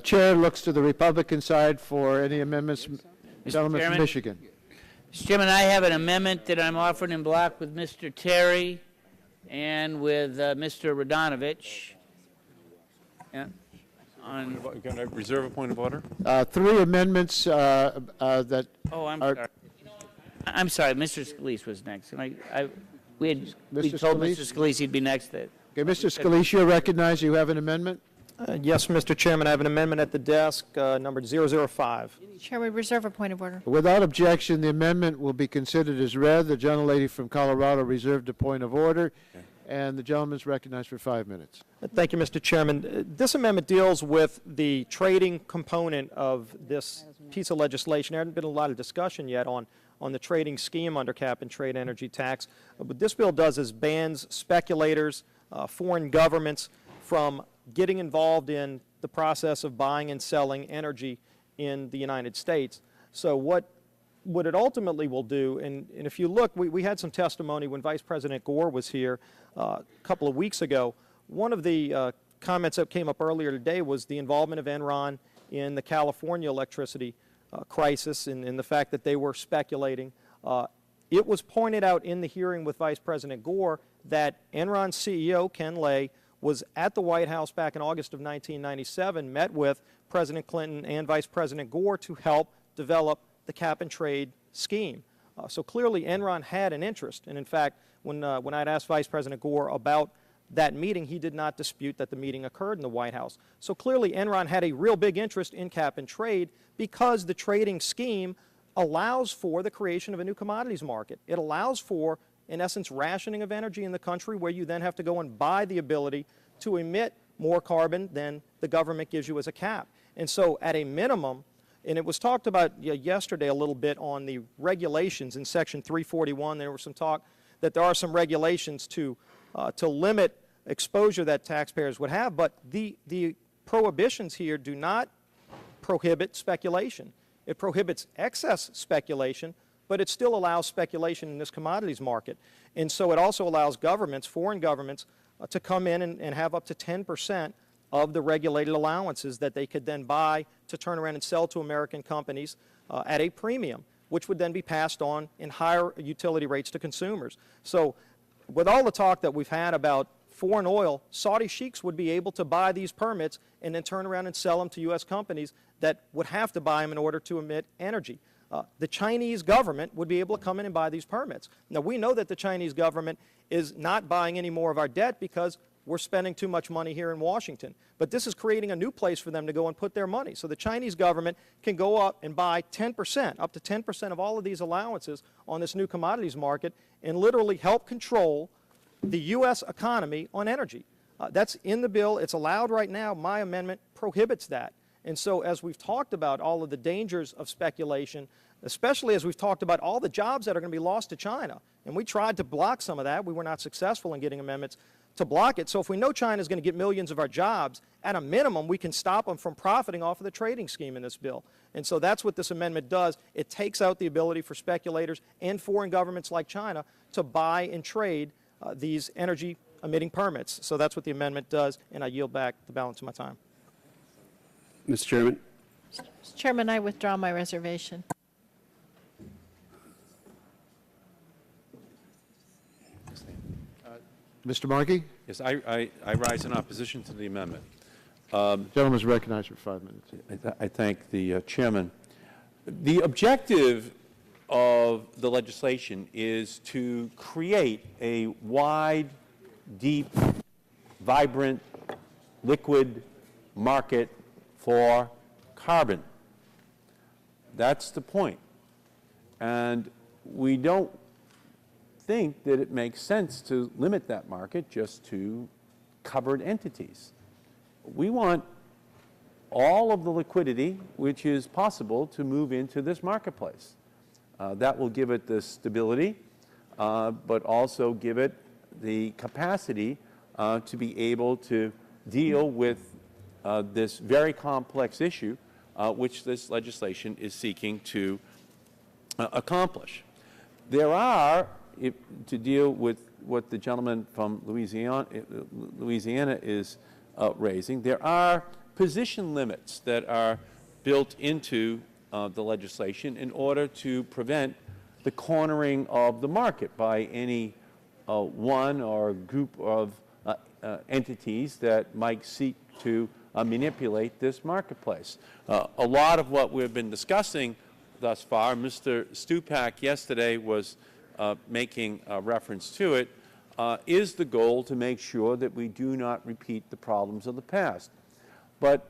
Chair looks to the Republican side for any amendments. Gentleman Chairman? from Michigan. Mr. Chairman, I have an amendment that I'm offering in block with Mr. Terry and with Mr. Radonovich. Yeah. Can I reserve a point of order? 3 amendments that Oh, I'm are... sorry. I'm sorry. Mr. Scalise was next. We Mr. told Scalise? Mr. Scalise he'd be next. Okay, Mr. Scalise, you recognize you have an amendment? Yes, Mr. Chairman, I have an amendment at the desk, numbered 005. Chair, we reserve a point of order. Without objection, the amendment will be considered as read. The gentlelady from Colorado reserved a point of order, and the gentleman is recognized for 5 minutes. Thank you, Mr. Chairman. This amendment deals with the trading component of this piece of legislation. There hasn't been a lot of discussion yet on the trading scheme under cap and trade energy tax. What this bill does is bans speculators, foreign governments from getting involved in the process of buying and selling energy in the United States. So what it ultimately will do, and if you look, we had some testimony when Vice President Gore was here a couple of weeks ago. One of the comments that came up earlier today was the involvement of Enron in the California electricity crisis and the fact that they were speculating. It was pointed out in the hearing with Vice President Gore that Enron's CEO, Ken Lay, was at the White House back in August of 1997, met with President Clinton and Vice President Gore to help develop the cap and trade scheme. So clearly Enron had an interest, and in fact, when I'd asked Vice President Gore about that meeting, he did not dispute that the meeting occurred in the White House. So clearly Enron had a real big interest in cap and trade because the trading scheme allows for the creation of a new commodities market. It allows for, in essence, rationing of energy in the country, where you then have to go and buy the ability to emit more carbon than the government gives you as a cap. And so at a minimum, and it was talked about yesterday a little bit on the regulations in Section 341, there was some talk that there are some regulations to limit exposure that taxpayers would have, but the prohibitions here do not prohibit speculation. It prohibits excess speculation, but it still allows speculation in this commodities market. And so it also allows governments, foreign governments, to come in and have up to 10% of the regulated allowances that they could then buy to turn around and sell to American companies at a premium, which would then be passed on in higher utility rates to consumers. So with all the talk that we've had about foreign oil, Saudi sheiks would be able to buy these permits and then turn around and sell them to U.S. companies that would have to buy them in order to emit energy. The Chinese government would be able to come in and buy these permits. Now, we know that the Chinese government is not buying any more of our debt because we're spending too much money here in Washington. But this is creating a new place for them to go and put their money. So the Chinese government can go up and buy 10%, up to 10% of all of these allowances on this new commodities market and literally help control the U.S. economy on energy. That's in the bill. It's allowed right now. My amendment prohibits that. And so as we've talked about all of the dangers of speculation, especially as we've talked about all the jobs that are going to be lost to China, and we tried to block some of that. We were not successful in getting amendments to block it. So if we know China is going to get millions of our jobs, at a minimum, we can stop them from profiting off of the trading scheme in this bill. And so that's what this amendment does. It takes out the ability for speculators and foreign governments like China to buy and trade these energy emitting permits. So that's what the amendment does, and I yield back the balance of my time. Mr. Chairman. Mr. Chairman, I withdraw my reservation. Mr. Markey? Yes, I rise in opposition to the amendment. Gentleman is recognized for 5 minutes. I thank the chairman. The objective of the legislation is to create a wide, deep, vibrant, liquid market for carbon. That's the point. And we don't think that it makes sense to limit that market just to covered entities. We want all of the liquidity which is possible to move into this marketplace. That will give it the stability, but also give it the capacity to be able to deal with this very complex issue which this legislation is seeking to accomplish. There are, to deal with what the gentleman from Louisiana is raising, there are position limits that are built into the legislation in order to prevent the cornering of the market by any one or group of entities that might seek to manipulate this marketplace. A lot of what we've been discussing thus far, Mr. Stupak yesterday was making reference to it, is the goal to make sure that we do not repeat the problems of the past. But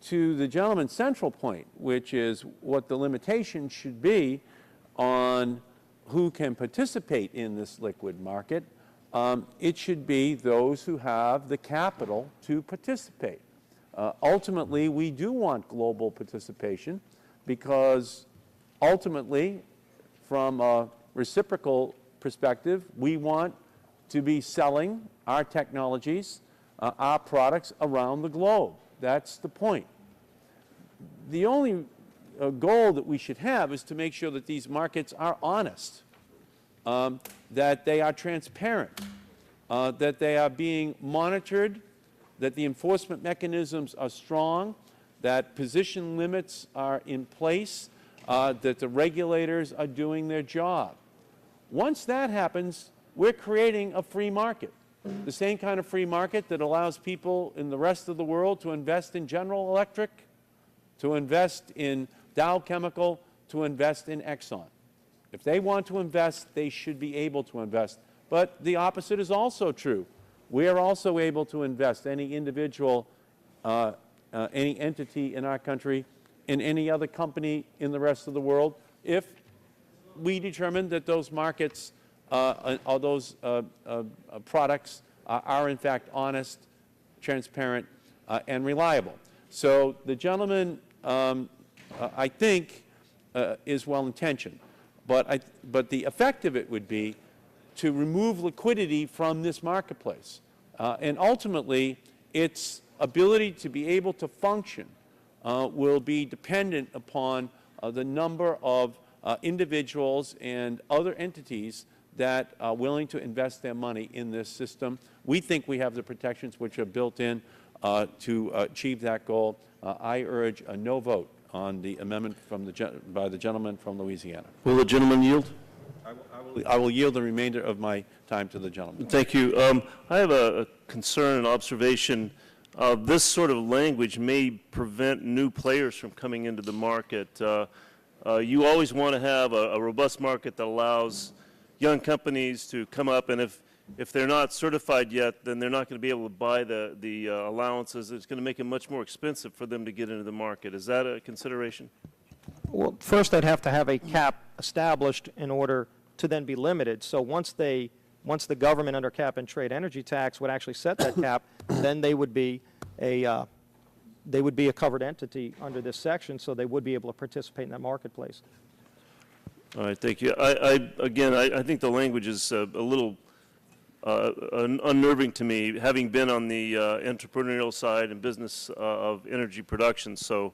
to the gentleman's central point, which is what the limitation should be on who can participate in this liquid market, it should be those who have the capital to participate. Ultimately, we do want global participation because ultimately, from a reciprocal perspective, we want to be selling our technologies, our products around the globe. That's the point. The only goal that we should have is to make sure that these markets are honest, that they are transparent, that they are being monitored, that the enforcement mechanisms are strong, that position limits are in place, that the regulators are doing their job. Once that happens, we're creating a free market, the same kind of free market that allows people in the rest of the world to invest in General Electric, to invest in Dow Chemical, to invest in Exxon. If they want to invest, they should be able to invest. But the opposite is also true. We are also able to invest, any individual, any entity in our country, in any other company in the rest of the world, if we determine that those markets or those products are in fact honest, transparent, and reliable. So the gentleman, I think, is well-intentioned, but the effect of it would be to remove liquidity from this marketplace. And ultimately, its ability to be able to function will be dependent upon the number of individuals and other entities that are willing to invest their money in this system. We think we have the protections which are built in to achieve that goal. I urge a no vote on the amendment from by the gentleman from Louisiana. Will the gentleman yield? I will yield the remainder of my time to the gentleman. Thank you. I have a concern and observation. This sort of language may prevent new players from coming into the market. You always want to have a robust market that allows young companies to come up, and if they're not certified yet, then they're not going to be able to buy the allowances. It's going to make it much more expensive for them to get into the market. Is that a consideration? Well, first they'd have to have a cap established in order to then be limited. So once the government under cap and trade energy tax would actually set that cap, then they would be a covered entity under this section, so they would be able to participate in that marketplace. All right, thank you. I think the language is a little unnerving to me, having been on the entrepreneurial side and business of energy production. So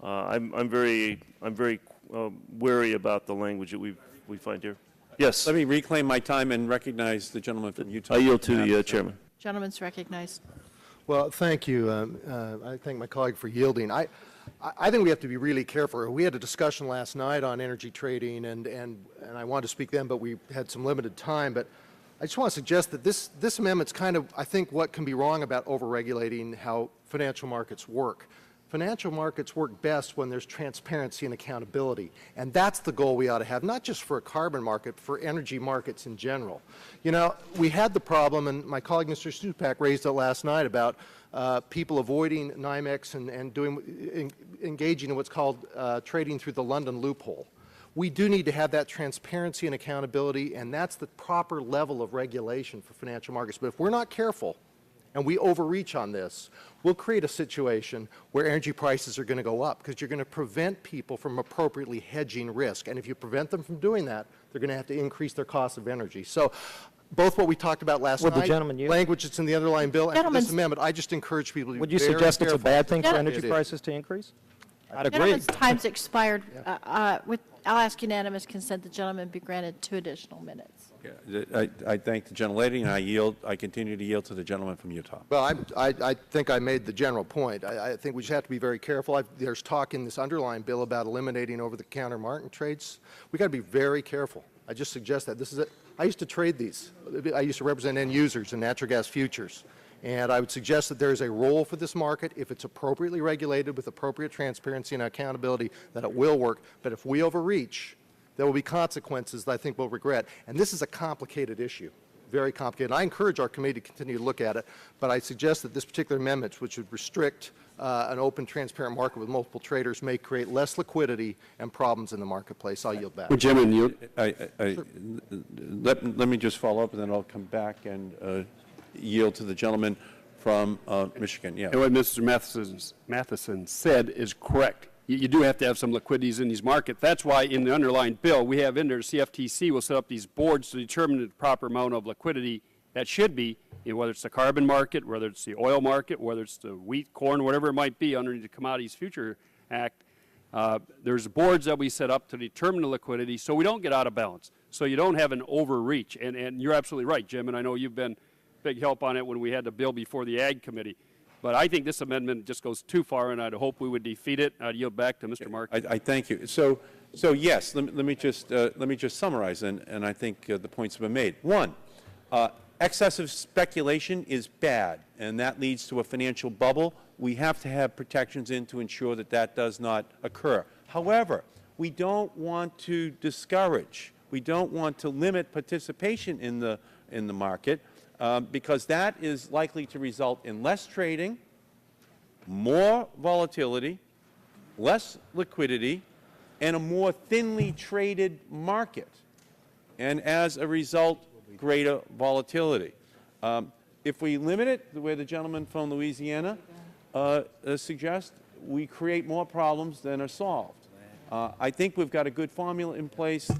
I'm very wary about the language that we find here. Yes. Let me reclaim my time and recognize the gentleman from Utah. I yield to the chairman. Gentleman's recognized. Well, thank you. I thank my colleague for yielding. I think we have to be really careful. We had a discussion last night on energy trading, and I wanted to speak then, but we had some limited time. But I just want to suggest that this amendment's kind of, I think, what can be wrong about over-regulating how financial markets work. Financial markets work best when there's transparency and accountability, and that's the goal we ought to have, not just for a carbon market, for energy markets in general. You know, we had the problem, and my colleague Mr. Stupak raised it last night about people avoiding NYMEX and engaging in what's called trading through the London loophole. We do need to have that transparency and accountability, and that's the proper level of regulation for financial markets. But if we're not careful, and we overreach on this, we'll create a situation where energy prices are going to go up because you're going to prevent people from appropriately hedging risk. And if you prevent them from doing that, they're going to have to increase their cost of energy. So both what we talked about last Would the night, gentleman yield? language that's in the underlying bill, and this amendment, I just encourage people to be Would you very suggest it's a careful. bad thing for Yeah. energy prices to increase? I'd agree. Gentleman's time's expired. I'll ask unanimous consent the gentleman be granted 2 additional minutes. I thank the gentlelady, and I continue to yield to the gentleman from Utah. Well, I think I made the general point. I think we just have to be very careful. There's talk in this underlying bill about eliminating over-the-counter market trades. We got to be very careful. I just suggest that. This is it. I used to trade these. I used to represent end users in natural gas futures. And I would suggest that there is a role for this market if it's appropriately regulated with appropriate transparency and accountability, that it will work. But if we overreach, there will be consequences that I think we'll regret. And this is a complicated issue, very complicated. And I encourage our committee to continue to look at it, but I suggest that this particular amendment, which would restrict an open, transparent market with multiple traders, may create less liquidity and problems in the marketplace. I'll yield back. Well, Chairman, you... Let me just follow up, and then I'll come back and yield to the gentleman from Michigan. Yeah. And what Mr. Matheson said is correct. You do have to have some liquidities in these markets. That's why in the underlying bill, we have in there, CFTC will set up these boards to determine the proper amount of liquidity that should be, whether it's the carbon market, whether it's the oil market, whether it's the wheat, corn, whatever it might be underneath the Commodities Future Act. There's boards that we set up to determine the liquidity so we don't get out of balance, so you don't have an overreach. And you're absolutely right, Jim, and I know you've been big help on it when we had the bill before the Ag Committee. But I think this amendment just goes too far, and I'd hope we would defeat it. I'd yield back to Mr. Mark. I thank you. So yes, let me just summarize, and I think the points have been made. One, excessive speculation is bad, and that leads to a financial bubble. We have to have protections in to ensure that that does not occur. However, we don't want to discourage. We don't want to limit participation in the market. Because that is likely to result in less trading, more volatility, less liquidity, and a more thinly traded market, and as a result, greater volatility. If we limit it the way the gentleman from Louisiana suggests, we create more problems than are solved. I think we've got a good formula in place.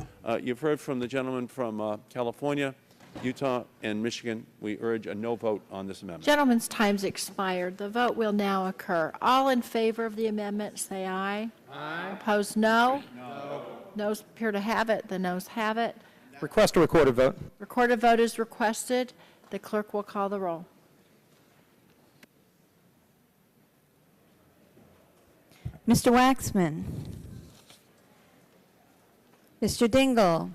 You've heard from the gentleman from California, Utah, and Michigan. We urge a no vote on this amendment. Gentlemen's time's expired. The vote will now occur. All in favor of the amendment, say aye. Aye. Opposed, no. No. Noes appear to have it. The noes have it. Request a recorded vote. Recorded vote is requested. The clerk will call the roll. Mr. Waxman. Mr. Dingell.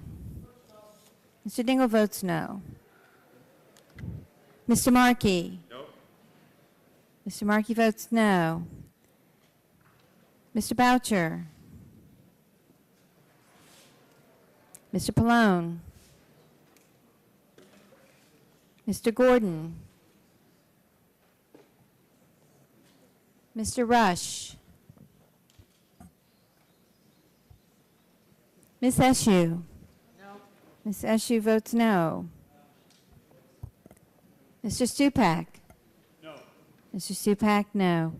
Mr. Dingell votes no. Mr. Markey. No. Mr. Markey votes no. Mr. Boucher. Mr. Pallone. Mr. Gordon. Mr. Rush. Ms. Eshoo. Ms. Eshoo votes no. Mr. Stupak? No. Mr. Stupak, no.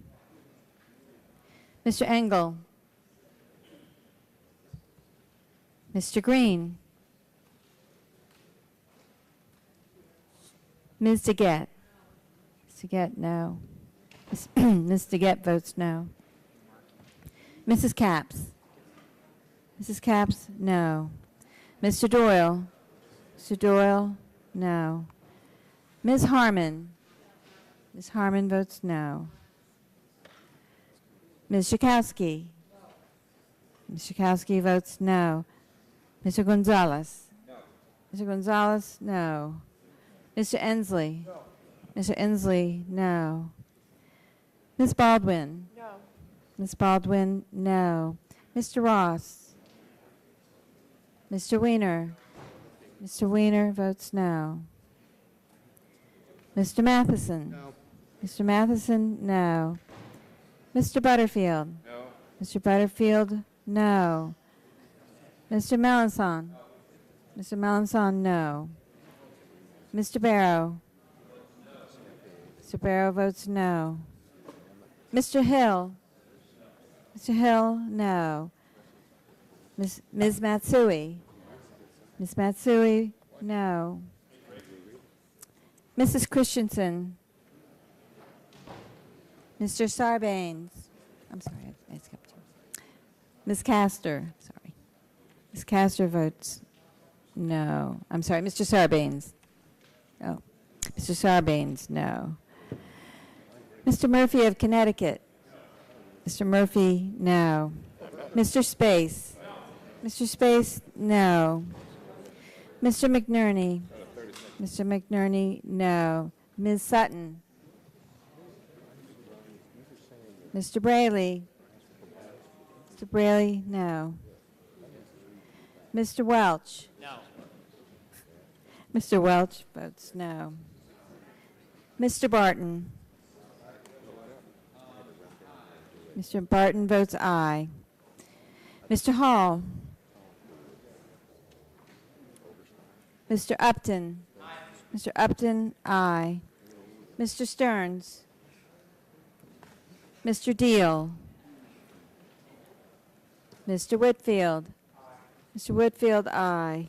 Mr. Engel? Mr. Green? Ms. DeGette? Ms. DeGette, no. Ms. DeGette votes no. Mrs. Capps? Mrs. Capps, no. Mr. Doyle? Mr. Doyle, no. Ms. Harmon? Ms. Harmon votes no. Ms. Schakowsky? Ms. Schakowsky votes no. Mr. Gonzalez? No. Mr. Gonzalez, no. Mr. Inslee? No. Mr. Inslee, no. Ms. Baldwin? No. Ms. Baldwin, no. Mr. Ross? Mr. Weiner? Mr. Weiner votes no. Mr. Matheson? No. Mr. Matheson, no. Mr. Butterfield? No. Mr. Butterfield, no. Mr. Melanson? No. Mr. Melanson, no. Mr. Barrow? No. Mr. Barrow votes no. Mr. Hill? Mr. Hill, no. Ms. Matsui? Ms. Matsui, no. Mrs. Christensen? Mr. Sarbanes? I'm sorry, I skipped you. Ms. Castor, sorry. Ms. Castor votes no. I'm sorry, Mr. Sarbanes. Oh, Mr. Sarbanes, no. Mr. Murphy of Connecticut. Mr. Murphy, no. Mr. Space. Mr. Space, no. Mr. McNerney. Mr. McNerney, no. Ms. Sutton. Mr. Braley. Mr. Braley, no. Mr. Welch. No. Mr. Welch votes no. Mr. Barton. Mr. Barton votes aye. Mr. Hall. Mr. Upton. Mr. Upton, aye. Mr. Stearns. Mr. Deal. Mr. Whitfield. Mr. Whitfield, aye.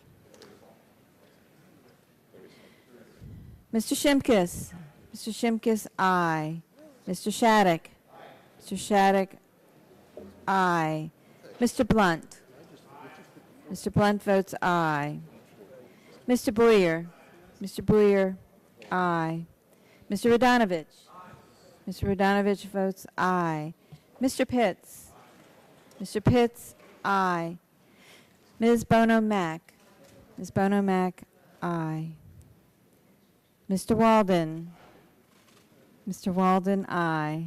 Mr. Shimkus. Mr. Shimkus, aye. Mr. Shattuck. Mr. Shattuck, aye. Mr. Blunt. Mr. Blunt votes aye. Mr. Boyer. Mr. Boyer, aye. Mr. Radonovich. Mr. Radonovich votes aye. Mr. Pitts. Mr. Pitts, aye. Ms. Bono Mack. Ms. Bono Mack, aye. Mr. Walden. Mr. Walden, aye.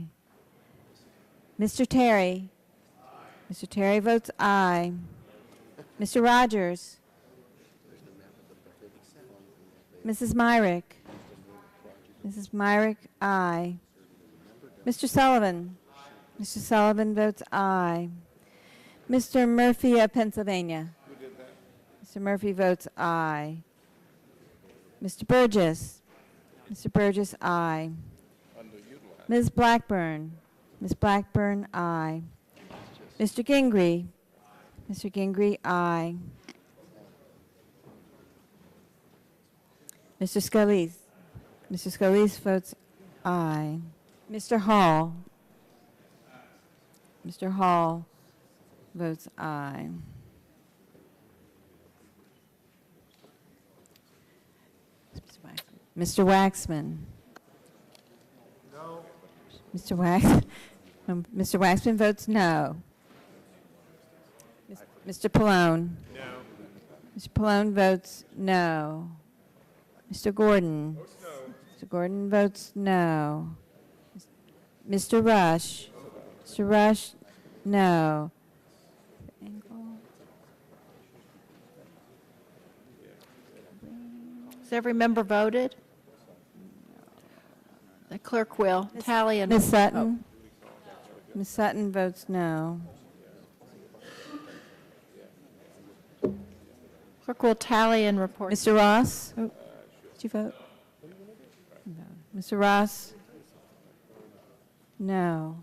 Mr. Terry. Mr. Terry votes aye. Mr. Rogers. Mrs. Myrick. Mrs. Myrick, aye. Mr. Sullivan. Mr. Sullivan votes aye. Mr. Murphy of Pennsylvania. Mr. Murphy votes aye. Mr. Burgess. Mr. Burgess, aye. Ms. Blackburn. Ms. Blackburn, aye. Mr. Gingrey. Mr. Gingrey, aye. Mr. Scalise. Mr. Scalise votes aye. Mr. Hall. Mr. Hall votes aye. Mr. Waxman. No. Mr. Mr. Waxman votes no. Mr. Pallone. No. Mr. Pallone votes no. Mr. Gordon. Mr. Gordon votes no. Mr. Rush. Mr. Rush, no. Has every member voted? The clerk will tally and... Ms. Sutton? Ms. Sutton votes no. Clerk will tally and report. Mr. Ross? Did you vote? No. Mr. Ross? No.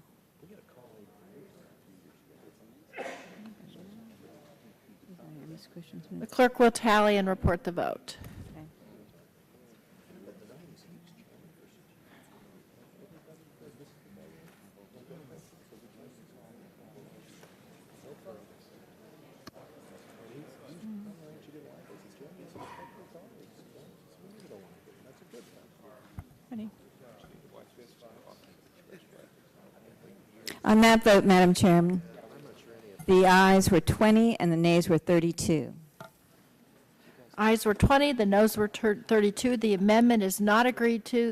The clerk will tally and report the vote. Okay. Ready? On that vote, Madam Chairman, the ayes were 20 and the nays were 32. Ayes were 20, the noes were 32. The amendment is not agreed to.